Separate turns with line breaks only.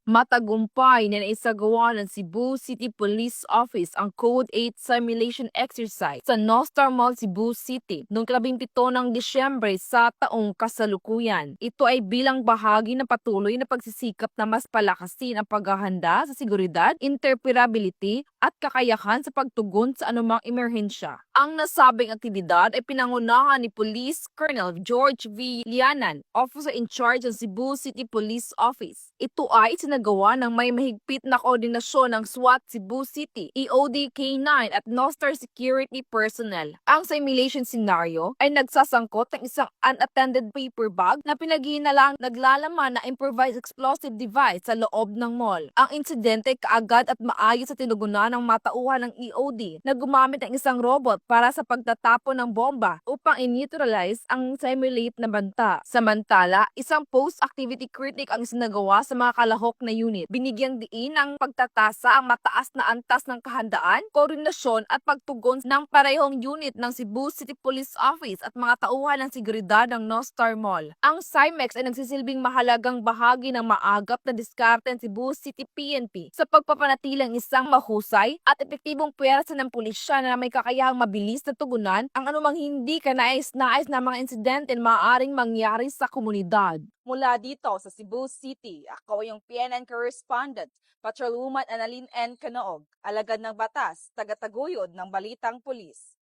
Matagumpay na naisagawa ng Cebu City Police Office ang Code 8 simulation exercise sa Nostar Mall, Cebu City noong 17 ng Disyembre sa taong kasalukuyan. Ito ay bilang bahagi ng patuloy na pagsisikap na mas palakasin ang paghahanda sa seguridad, interoperability at kakayahan sa pagtugon sa anumang emerhensya. Ang nasabing aktibidad ay pinangunahan ni Police Colonel George V. Lianan, Officer in Charge ng Cebu City Police Office. Ito ay sinagawa ng may mahigpit na koordinasyon ng SWAT Cebu City, EOD K9 at Nostar security personnel. Ang simulation scenario ay nagsasangkot ng isang unattended paper bag na pinaghihinalang naglalaman na improvised explosive device sa loob ng mall. Ang insidente kaagad at maayos sa tinugunan ng matauhan ng EOD na gumamit ng isang robot para sa pagtatapon ng bomba upang i-neutralize ang simulate na banta. Samantala, isang post-activity critic ang sinagawa sa mga kalahok na unit. Binigyang diin ng pagtatasa ang mataas na antas ng kahandaan, koordinasyon at pagtugon ng parehong unit ng Cebu City Police Office at mga tauhan ng seguridad ng Nostar Mall. Ang CIMEX ay nagsisilbing mahalagang bahagi ng maagap na diskarte ng Cebu City PNP sa pagpapanatilang isang mahusay at epektibong puwersa ng pulisya na may kakayahang mabilis na tugunan ang anumang hindi kanais-nais na mga insidente na maaaring mangyari sa komunidad. Mula dito sa Cebu City, ako yung PNN correspondent, Patrolwoman Annalyn N. Canoog, alagad ng batas, tagataguyod ng Balitang Pulis.